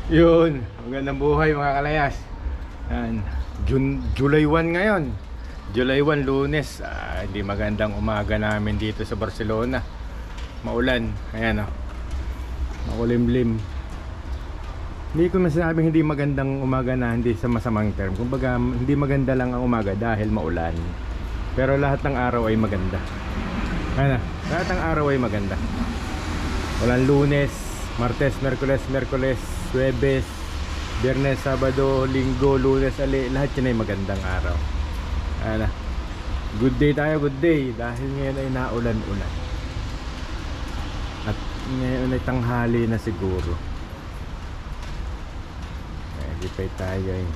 Yun, magandang buhay mga kalayas. Yan. July 1 ngayon. July 1, Lunes. Hindi magandang umaga namin dito sa Barcelona. Maulan. Ayan o. Makulimlim. Hindi ko masasabing hindi magandang umaga na hindi sa masamang term. Kumbaga, hindi maganda lang ang umaga dahil maulan. Pero lahat ng araw ay maganda. Ayan, lahat ng araw ay maganda. Walang Lunes, Martes, Merkules, Huwebes, Biyernes, Sabado, Linggo, Lunes, lahat yun ay magandang araw. Ano, good day tayo, good day. Dahil ngayon ay naulan-ulan. At ngayon ay tanghali na siguro. Hindi pa tayo eh.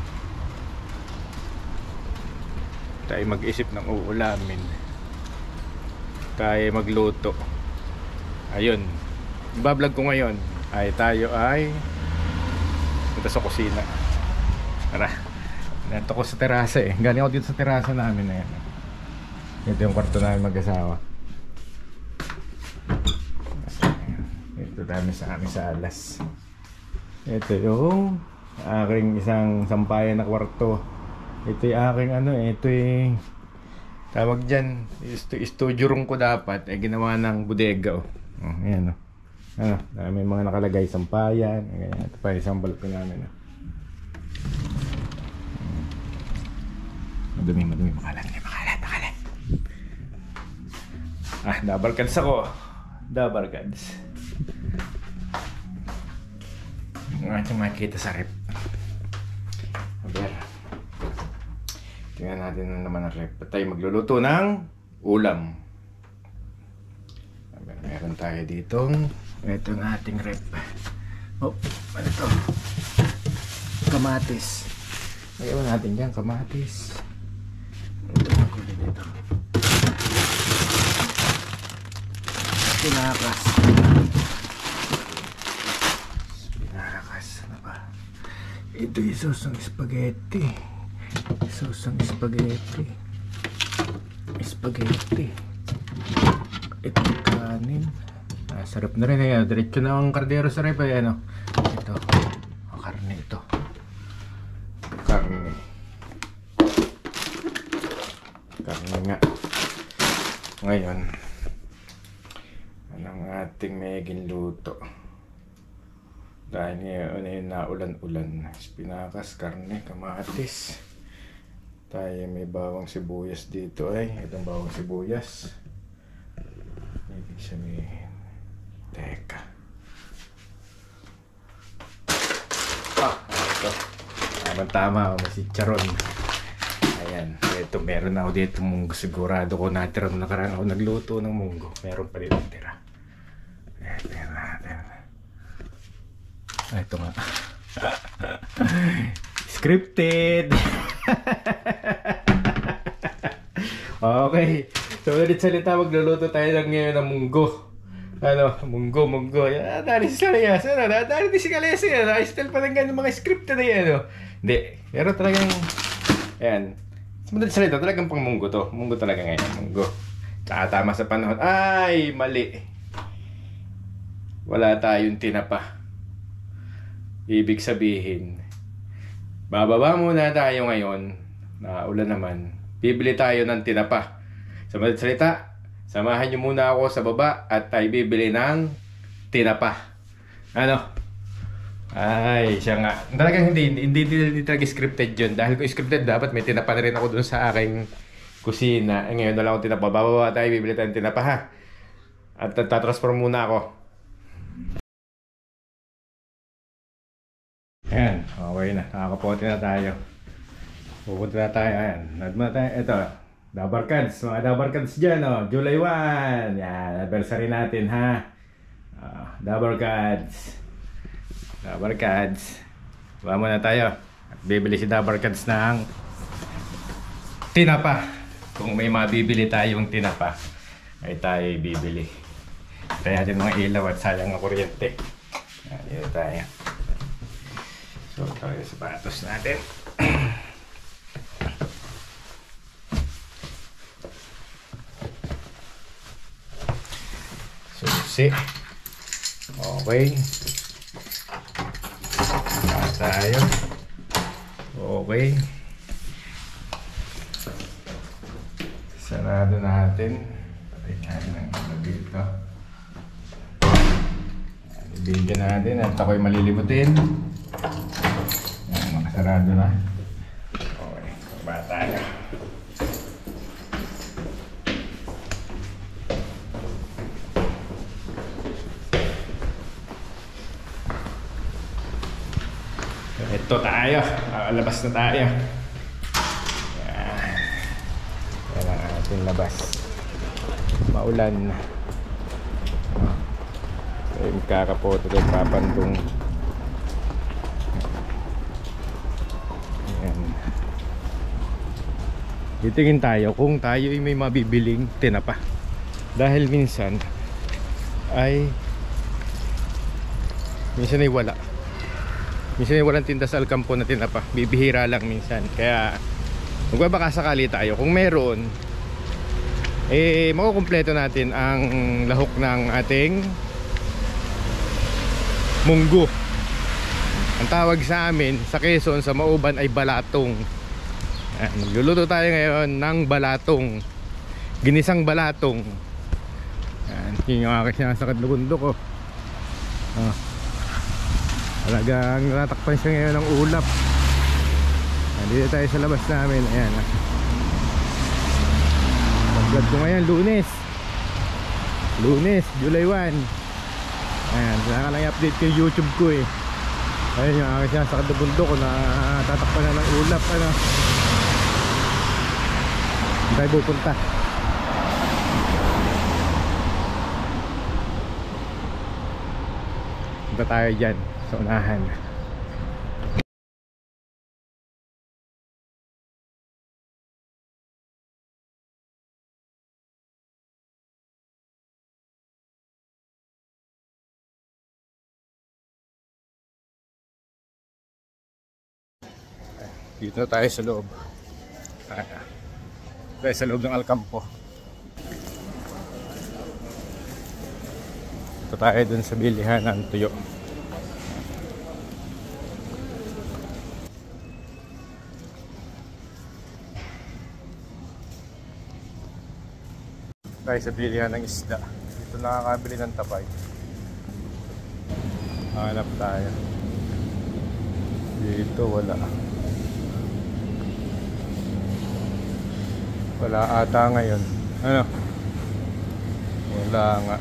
Tayo mag-isip ng uulamin. Tayo magluto. Ayun, ibablog ko ngayon ay tayo ay punta sa kusina. Tara, nandito ko sa terasa eh. Galing ako dito sa terasa namin na yan. Ito yung kwarto namin mag-asawa. Ito namin sa aming salas. Ito yung aking isang sampayan na kwarto. Ito yung aking ito yung tawag dyan, studio room ko dapat. Ginawa ng bodega oh. Ayan oh. May mga nakalagay sampayan. Ganyan. Ito pa isang balkon namin. Madumi, makalat. Double cards ako. Double cards. Ang ating makikita sa rep. Tingnan natin na naman ang rep. Tayo magluluto ng ulam. Meron tayo ditong ito ang ating rep. Oh, ano ito? Kamatis. Mayroon natin dyan, kamatis. Ito ang kulay dito. Spinakas. Ano ba? Ito yung sosang spaghetti. Sosang spaghetti. Ito kanin. Sarap na rin eh. Diretso na ang kardero sa rep eh. Ito. Karne ito. Karne nga. Ngayon, anong ating meging luto? Dahil ngayon ay naulan-ulan. Spinakas, karne, kamatis. Tayo may bawang sibuyas dito ay. Itong bawang sibuyas. Ibig sabihin. Teka. Ito. Tama. May chicharon. Ayan. Ito, meron ako dito munggo. Sigurado ko natira nung nakaraan ako nagluto ng munggo. Meron pa dito tira. Ito nga. Scripted. Okay. So, ulit salita, magluluto tayo lang ngayon ng munggo. Munggo. Dari si Salayas. Dari si Salayas. Style pa lang ganyan mga scripted na yan. Hindi. Pero talagang, ayan. Sumunod salita, talagang pang munggo to. Munggo talaga ngayon. Munggo. Tsaka tama sa panahon. Ay, mali. Wala tayong tinapa. Ibig sabihin, bababa muna tayo ngayon. Ulan naman. Bibili tayo ng tinapa. Sa mga salita, samahan nyo muna ako sa baba at tayo bibili ng tinapa. Ay, siya nga. Talagang hindi talaga scripted yun. Dahil kung scripted, dapat may tinapa na rin ako dun sa aking kusina. Ngayon na lang ako tinapa. Bababa tayo, bibili tayo ng tinapa ha. At tatransform muna ako. Ayan, okay na. Nakakapote na tayo. Pupunta na tayo. Ayan, nagmuna tayo. Ito, Dabar Cards. Mga Dabar Cards dyan, July 1. Yan, adversary natin, ha. Dabar Cards. Baba muna tayo. Bibili si Dabar Cards ng tinapa. Kung may mabibili tayong tinapa, ay tayo bibili. Tayo natin mga ilaw at sayang ang kuryente. Dito tayo. So, tayo sapatos natin. Susi. Okay. tayo. Okay. Sarado natin. Patay tayo ng ano dito. Ibigyan natin at ako'y malilibutin. Yan, makasarado na. Okay, baba tayo. Ito tayo, labas na tayo. Yan. Yan ang ating labas. Maulan. Ay, magkakapoto rin papandong. Yan. Titingin tayo kung tayo ay may mabibiling tinapa. Dahil minsan ay wala. Minsan ay walang tinda sa Alcampo na tinapa. Bibihira lang minsan. Kaya magbabaka sakali tayo. Kung meron, makukumpleto natin ang lahok ng ating munggo. Ang tawag sa amin sa Quezon, sa Mauban ay balatong. Yan. Luluto tayo ngayon ng balatong. Ginisang balatong. Yan. Yung aking sinasakit na bundok ko. Talagang natatakpan siya ngayon ng ulap. Dito tayo sa labas namin. Ayan. Vlog ko ngayon, Lunes, July 1. Ayan, saka lang i-update ko yung YouTube ko eh. Ayun yung aking siya sa kadabundok ko na tatakpan na ng ulap. Ano? Hindi tayo pupunta. Punta tayo dyan sa unahan. Dito na tayo sa loob. Tayo sa loob ng Alcampo. Ito tayo dun sa bilihan ng tuyo. Tayo sa bilihan ng isda. Dito nakakabili ng tapay. Hanap tayo. Dito wala. Wala ata ngayon. Ano? Wala nga.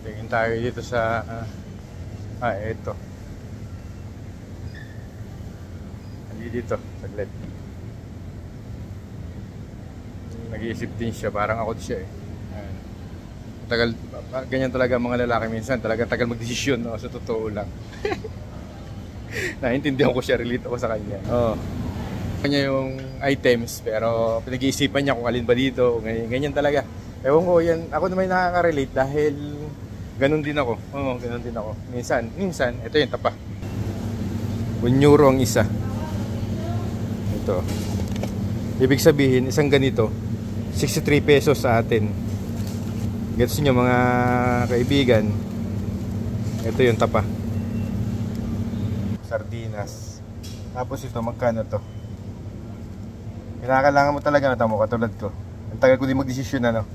Tingin tayo dito sa eto. Hindi dito, saglit. Nag-iisip din siya, parang ako siya eh. Tagal, ganyan talaga mga lalaki minsan, talaga tagal magdesisyon, no? Sa totoo lang. Naintindihan ko siya, relate ako sa kanya. Kanya yung items, pero pinag-iisipan niya kung alin ba dito, ganyan talaga. Ewan ko, yan, ako naman nakaka-relate dahil ganun din ako. Ganun din ako. Minsan, ito yung tapa. €1 ang isa. Ito. Ibig sabihin, isang ganito, 63 pesos sa atin. Gets nyo mga kaibigan. Ito yung tapa. Sardinas. Tapos ito, magkano to? Kailangan mo talaga na tamo katulad ko. Ang tagal ko din magdesisyon, ano?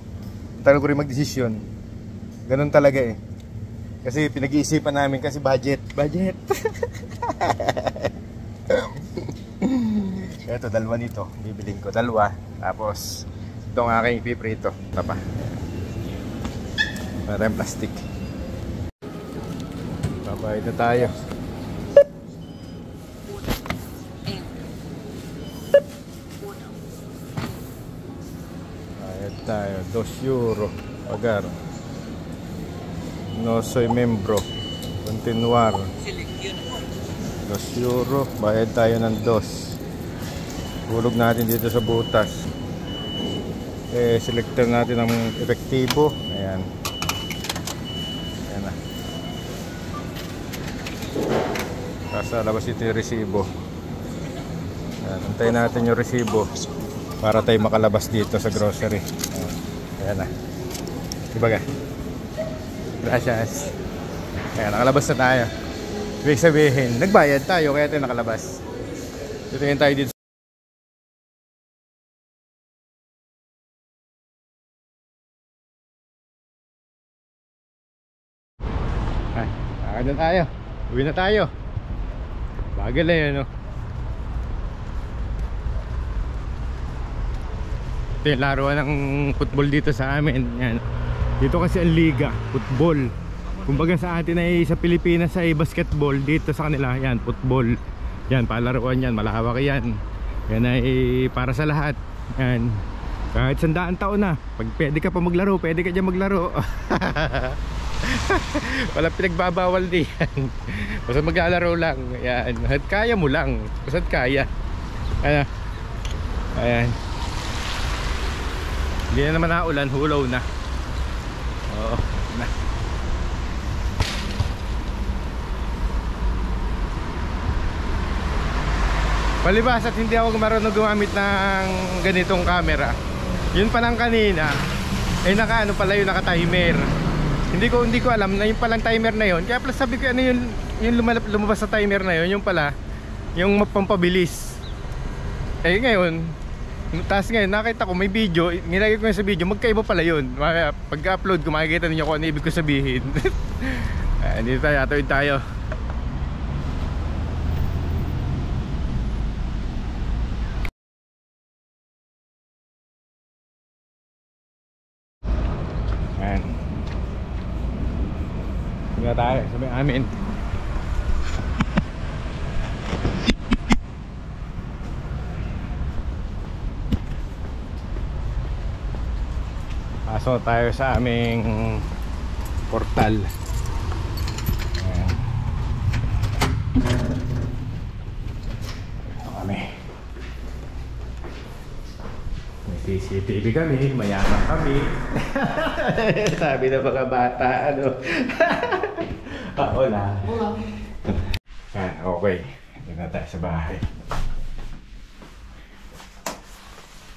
Ang tagal ko rin magdesisyon. Ganun talaga eh. Kasi pinag-iisipan namin kasi budget. Ito, dalawa nito. Bibiling ko. Dalawa. Tapos, itong aking piprito. Tapa. Para tayong plastic. Papayad na tayo. Bayad tayo. €2. Pagar. No soy membro. Continuar. €2. Bayad tayo ng 2. Hulog natin dito sa butas. Selector natin ang epektibo. Ayan. Ayan na. Sa labas ito yung resibo. Ayan. Antayin natin yung resibo para tayo makalabas dito sa grocery. Ayan na. Diba ka? Gracias. Ayan, nakalabas na tayo. Ibig sabihin, nagbayad tayo kaya tayo nakalabas. Dito tayo dito. Ay, na tayo. Uwi na tayo. Bagal na yun, no? Ito yung laruan ng football dito sa amin. Yan. Dito kasi ang liga, football. Kumbaga sa atin ay sa Pilipinas ay basketball, dito sa kanila yan, football. Yan, palaruan yan, malawak yan. Yan ay para sa lahat. Yan. Kahit 100 taon na, pag pwede ka pa maglaro, pwede ka dyan maglaro. Walang pinagbabawal diyan. Basta maglalaro lang. Yan. At kaya mo lang. Basta kaya. Ano? Ayan. Hindi na naman naulan, hulaw na. Oo. Na. Palibas at hindi ako marunong gumamit ng ganitong camera. Yun pa lang kanina eh naka ano pala yun, naka timer. Hindi ko alam na yung palang timer na yun. Kaya plus sabi ko ano yung lumabas sa timer na yun, yung pala yung pampabilis. Eh ngayon, taas ngayon nakita ko may video, nilagay ko sa video, magkaiba pala yun. Pag-upload ko makikita niyo kung ano ibig ko sabihin. Dito tayo, atawid tayo. Ayan. Tingnan tayo sa may amin. Pasok tayo sa aming portal. Ayan. Ito kami. May CCTV kami, mayaman kami. Sabi ng mga bata, ano. Wala. Yan, okay. Dito na tayo sa bahay.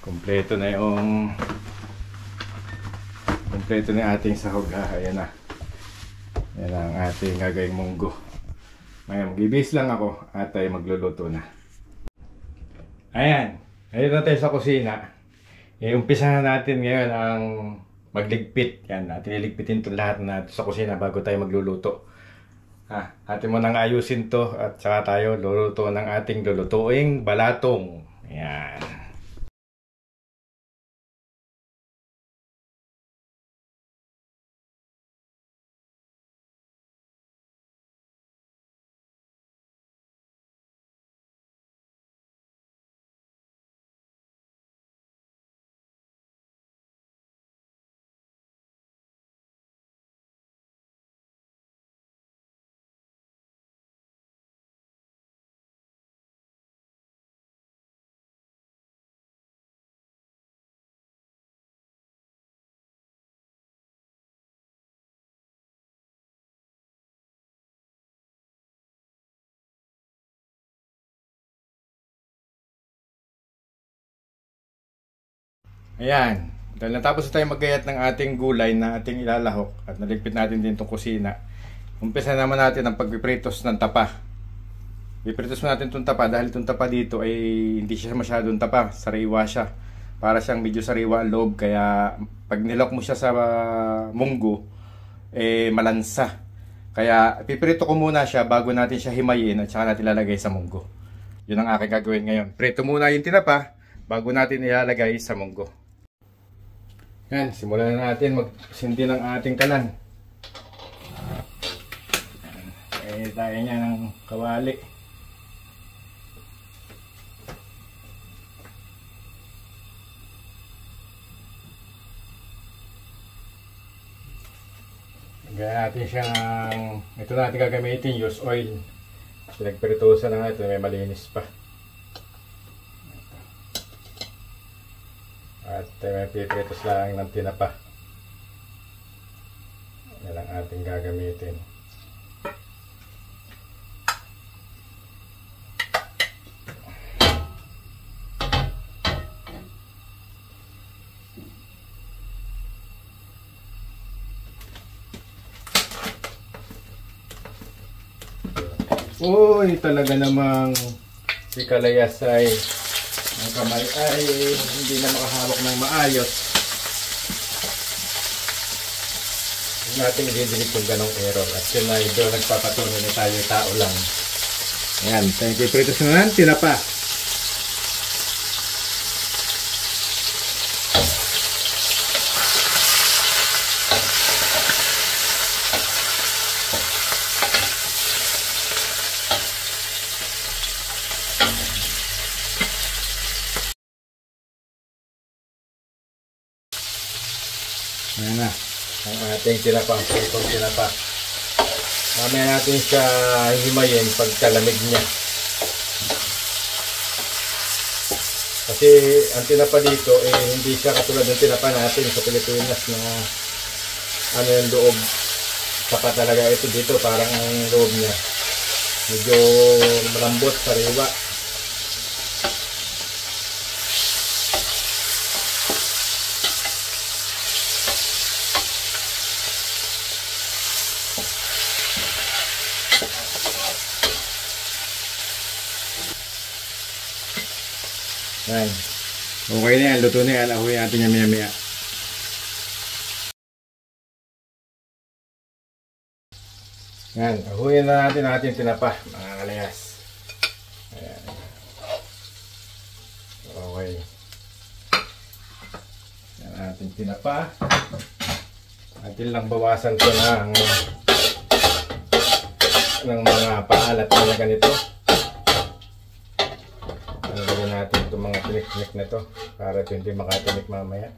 Kompleto na yung ating sahog. Ayan na. Yan ang ating gagawing munggo. Ngayon, mag-ibis lang ako at tayo magluluto na. Ayan. Ngayon na tayo sa kusina. Umpisahan natin ngayon ang magligpit. Yan, natin iligpitin ito lahat na sa kusina bago tayo magluluto. Atin mo nang ayusin to at saka tayo luluto ng ating lulutuing balatong. Yan. Ayan, dahil natapos na tayo maggayat ng ating gulay na ating ilalahok at naligpit natin din itong kusina. Umpisa naman natin ang pagpipritos ng tapa. Pipritos natin itong tapa dahil itong tapa dito ay hindi siya masyadong tapa, sariwa siya. Para siyang medyo sariwa ang loob, kaya pag nilok mo siya sa munggo, malansa. Kaya piprito ko muna siya bago natin siya himayin at saka natin ilalagay sa munggo. Yun ang aking gagawin ngayon. Prito muna yung tinapa bago natin ilalagay sa munggo. Yan, simulan na natin magsindi ng ating kalan. Tayo niya ng kawali. Gaya natin siya ng, ito natin gagamitin, use oil. Pinagperitusan na nga ito, may malinis pa. At may pipritos lang ng tinapa. Yan ang ating gagamitin. Uy, talaga namang si Kalayas ay ang kamay ay hindi na makahawak ng maayos. Huwag natin i-delete yung ganong error. At yun na ito, nagpapatunay na tayo tao lang. Ayan, thank you. Prito na tinapa. Ayan na, ang ating tinapa, itong tinapa. Mamaya natin siya himayin pagkalamig niya. Kasi ang tinapa dito, hindi siya katulad ng tinapa natin sa Pilipinas na ano yung loob. Saka talaga ito dito, parang ang loob niya medyo malambot, sariwa. Yan. Okay na yan, luto na yan. Ahoy natin yan maya-maya. Yan, ahuyin na natin tinapa, mga kalayas. Ayan. Okay. Yan natin tinapa. Atin lang bawasan ko ng mga paalat na ganito. Gawin natin itong mga tinik-tinik na to para ito hindi makatinik mamaya.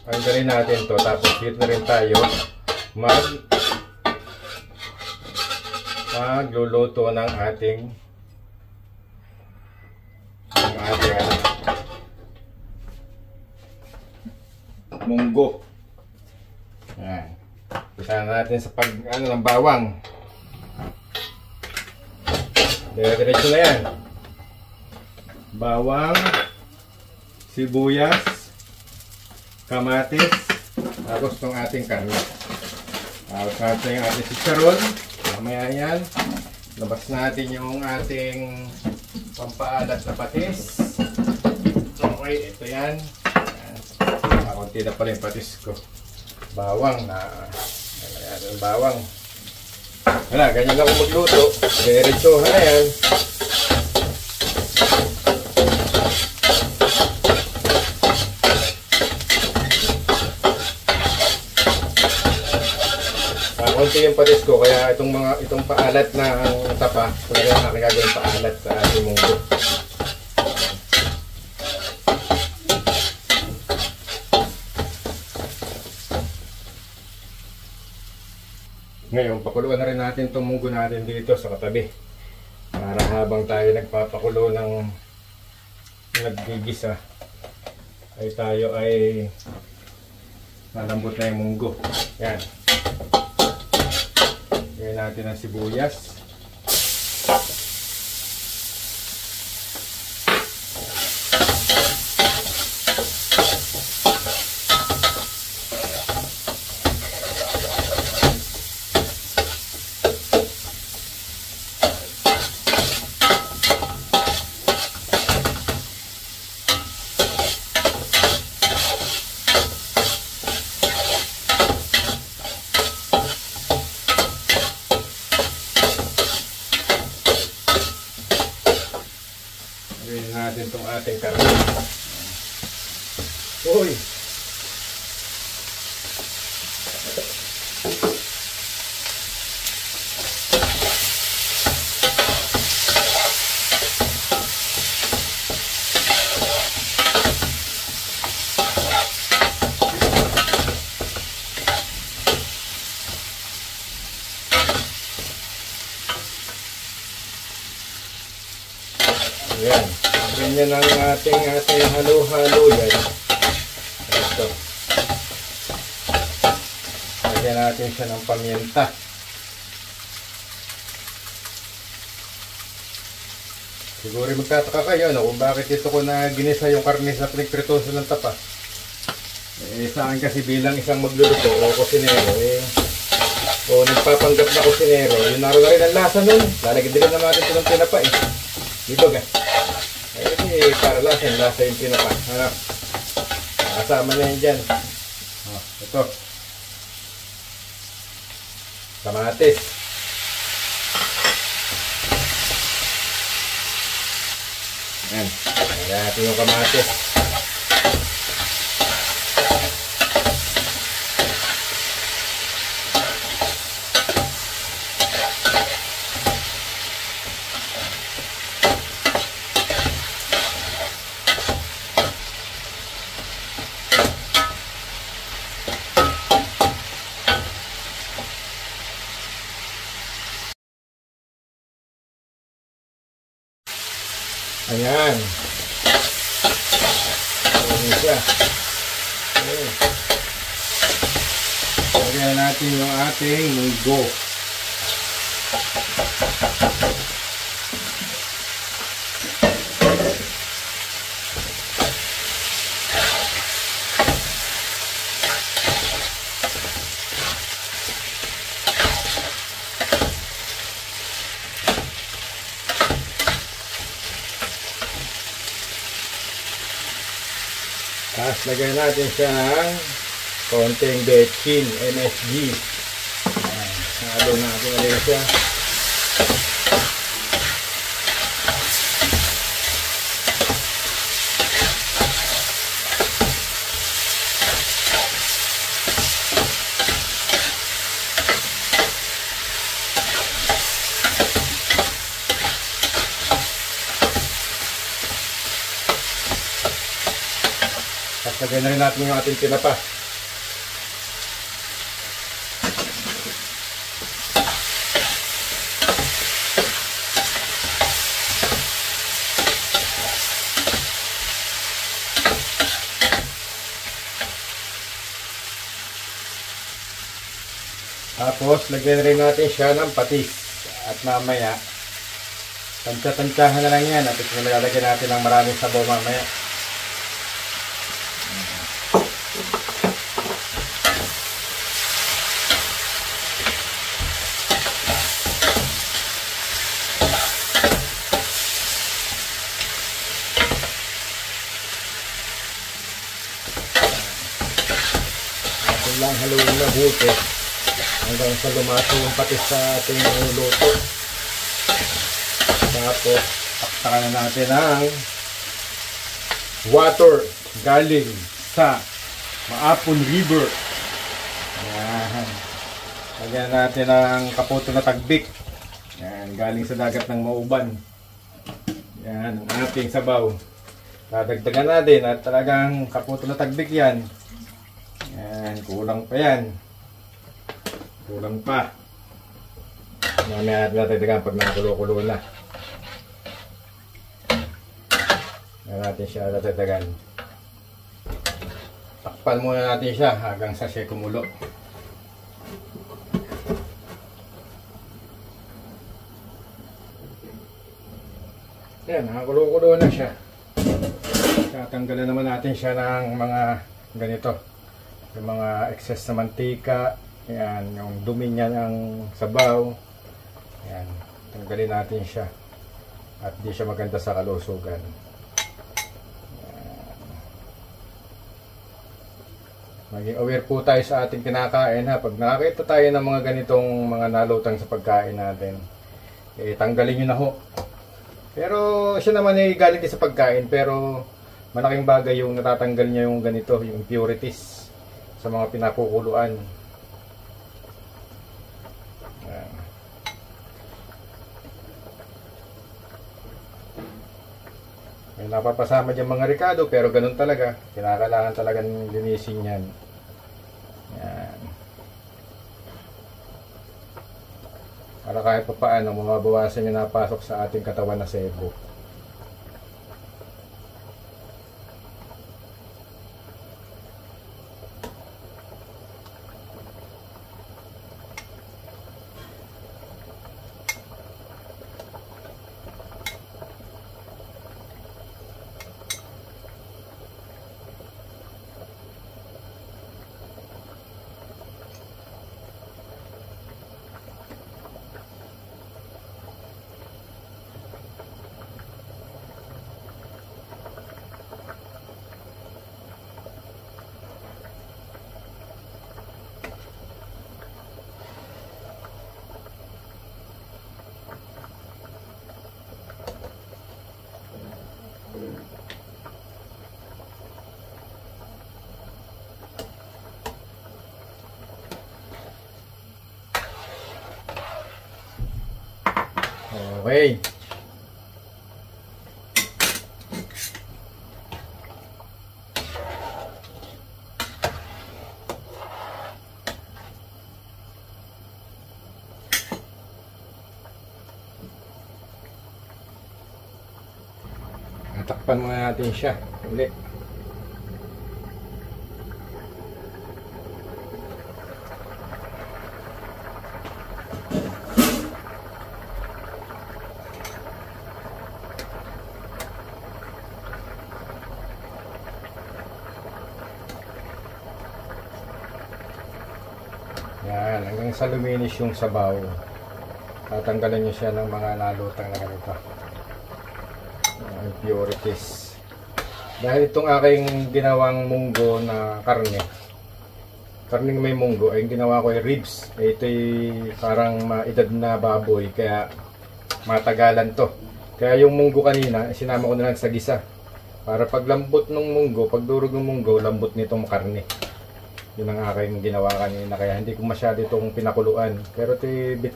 Tanggalin natin to, tapos hit na rin tayo magluluto ng ating munggo. Ayan. Isa natin sa ng bawang. Diretso na yan. Bawang, sibuyas, kamatis, tapos itong ating karne. Tapos natin yung ating chicharon. Mamaya yan. Labas natin yung ating pampaalat na patis. Okay, ito yan. Konti na pala yung patis ko. Bawang na. Ayan, bawang. Wala, ganyan lang ako magluto. Diretso na yan. Konti yung patis ko, kaya itong paalat na tapa, kaya yung aking gagawin paalat sa ating munggo. Ngayon, pakuluan na rin natin itong munggo natin dito sa katabi. Para habang tayo nagpapakulo ng naggigisa, ay tayo ay malambot na yung munggo. Yan. Gawin natin ang sibuyas. Gawin natin itong ating karne. Uy! Ayan. Ganyan ang ating halo-halo yan. Ito. Lagyan natin siya ng paminta. Siguro magtataka kayo no, kung bakit dito ko na ginisa yung karne sa pinagpritoso ng tapa. Sa akin kasi bilang isang magluluto o kusinero, o nagpapanggap na kusinero, yung naroon na rin ang lasa nun. Lalagyan din naman natin ito ng tinapa eh. Dito ka. Para lasa yung tinapa. Ano? Kasama na yun dyan. Ito. Kamatis. Ayan. Ayan natin yung kamatis. Ayan. Ayan siya. Ayan. Lagyan natin yung ating munggo. Tapos lagyan natin siya ng konting betchin MSG. Halo natin ulit siya. Tapos lagyan na rin natin yung ating tinapa. Tapos lagyan rin natin siya ng patis. At mamaya, tansya-tansyahan na lang yan. At nilalagyan natin ng maraming sabaw mamaya. Natin lang haluin na buti hanggang sa lumaso yung patis sa ating luto. Tapos taktakan na natin ang water galing sa Maapon River. Ayan. Lagyan natin ang kaputo na tagbik. Ayan, galing sa dagat ng Mauban. Ayan, ang ating sabaw. Dadagdagan natin at talagang kaputo na tagbik yan. Ayan, kulang pa yan. Kulang pa. Mamaya natin dadagdagan pag nakakulo-kulo na. Ayan natin siya dadagdagan. Takpan muna natin siya hanggang sa siya kumulo. Ayan, nakakulo-kulo na siya. Tatanggalan naman natin siya ng mga ganito. Yung mga excess na mantika. Ayan, yung dumi niya ng sabaw. Ayan, tanggalin natin siya. At di siya maganda sa kalusugan. Maging aware po tayo sa ating kinakain ha. Pag nakakita tayo ng mga ganitong mga nalutang sa pagkain natin, tanggalin nyo na ho. Pero siya naman ay galing din sa pagkain, pero malaking bagay yung natatanggal niya yung ganito, yung impurities sa mga pinakukuluan. May napapasama dyan mga ricado, pero ganun talaga. Kinakailangan talaga linisin yan. Yan. Para kahit pa paano, mababawasan yung napasok sa ating katawan na sebo. Okay. Takpan muna natin siya ulit. Yan, hanggang sa luminis yung sabaw. Tatanggalan nyo siya ng mga nalutang na ganito. Impurities. Dahil itong aking ginawang munggo na karning may munggo, ay ginawa ko ay ribs. Ito'y parang maedad na baboy, kaya matagalan to. Kaya yung munggo kanina, sinama ko na lang sa gisa. Para paglambot ng munggo, pagdurog ng munggo, lambot nitong karne. Yun ang aking ginawa kanina, kaya hindi ko masyado itong pinakuluan. Pero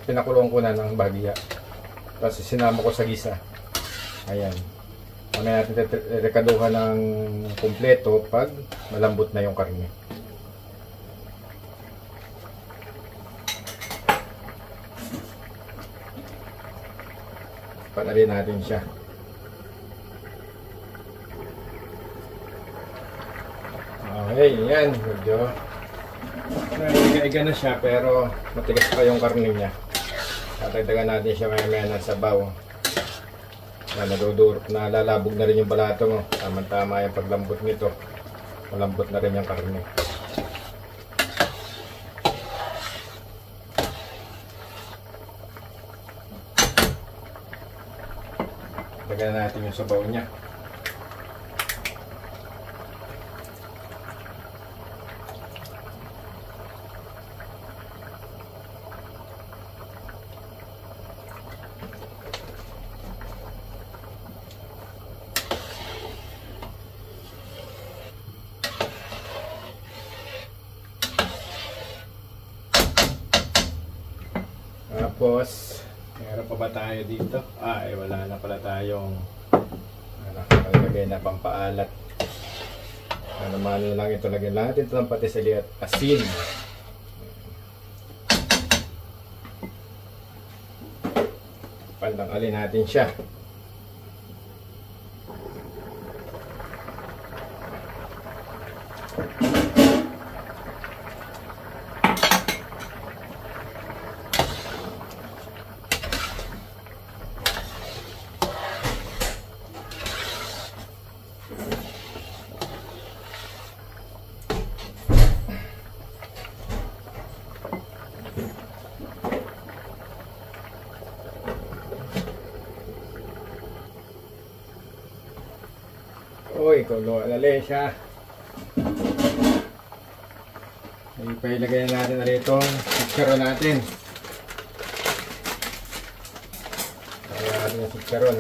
pinakuluan ko na ng bahagya. Tapos sinama ko sa gisa. Ayan. Mamaya natin rekaduhan ng kumpleto pag malambot na yung karne. Panalin natin siya. Okay, yan. Medyo naiga na siya pero matigas pa yung karne niya. Tatagdagan natin siya maya ng sabaw. Nadudurot na, lalabog na rin yung balato mo. Tama-tama yung paglambot nito. Malambot na rin yung karne. Lagyan natin yung sabaw niya. Tapos, meron pa ba tayo dito? Ay, wala na pala tayong nakalagay na pampaalat. Naman lang ito, lagyan natin ito ng patisali at asin. Pandangkalin natin siya. Uy, kulo alali siya. Ay, pailagay na natin na rito ang chicharon natin. Kaya natin yung chicharon.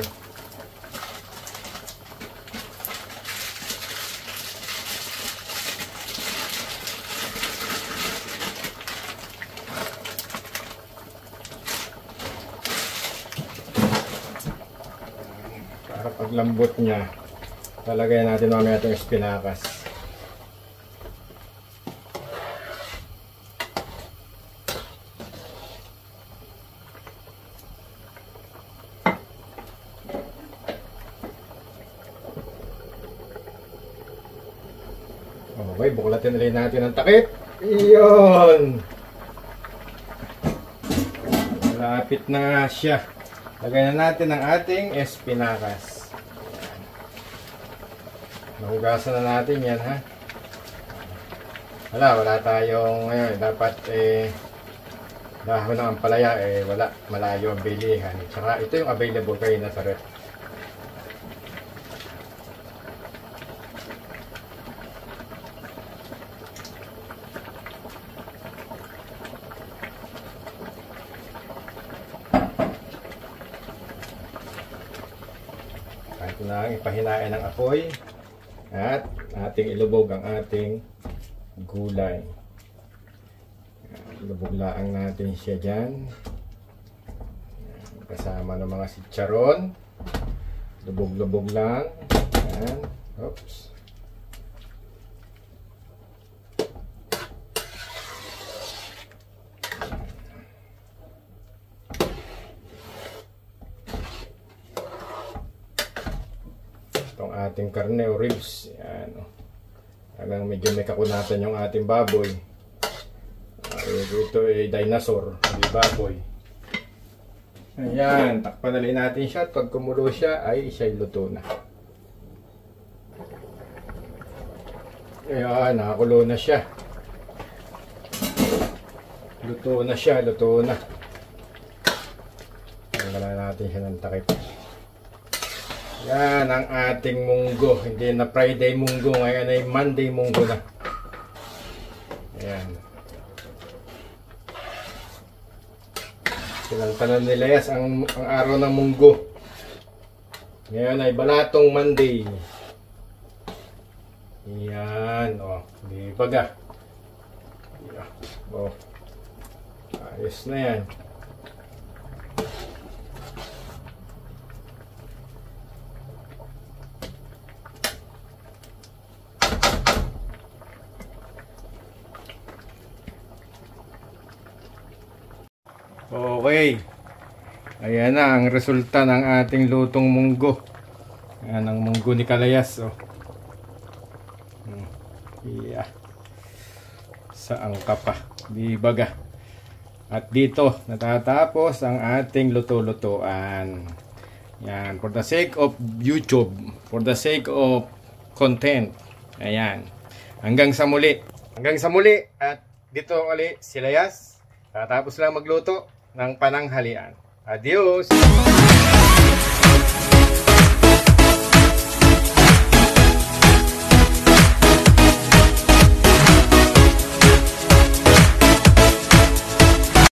Para paglambot niya, talagay natin mamaya itong espinacas. Okay, buklatin ulit natin ang takip. Iyon! Malapit na siya. Lagay na natin ang ating espinacas. Nahugasan na natin yan, ha. Wala tayong ngayon. Dapat dahon ng ampalaya, wala, malayo ang bilihan. Tsaka ito yung available kayo na sa rep. Kahit na ipahinain ng apoy. At ating ilubog ang ating gulay. Ilubog laang natin siya dyan. Kasama ng mga chicharon. Lubog-lubog lang. Ayan. Oops. Itong ating karne o ribs. Ayan. Hanggang medyo may kakunatan yung ating baboy. Ito ay dinosaur, hindi baboy. Ayan, takpan na rin natin siya at pag kumulo siya ay siya'y luto na. Ayan, nakakulo na siya. Luto na siya, luto na. Tanggalan natin siya ng takip. Yan ang ating munggo. Hindi na Friday munggo, ngayon ay Monday munggo na. Ayan. Sinantanan nila Yas ang araw ng munggo. Ngayon ay balatong Monday. Yan, o. Di baga. O. Ayos na yan. Okay. Ayan na ang resulta ng ating lutong munggo. Ayan ang munggo ni Kalayas. Oh. Yeah. Saan ka pa? Di baga. At dito natatapos ang ating luto-lutuan. Yan. For the sake of YouTube. For the sake of content. Ayan. Hanggang sa muli. Hanggang sa muli. At dito ulit si Layas. Tatapos lang magluto ng pananghalian. Adios!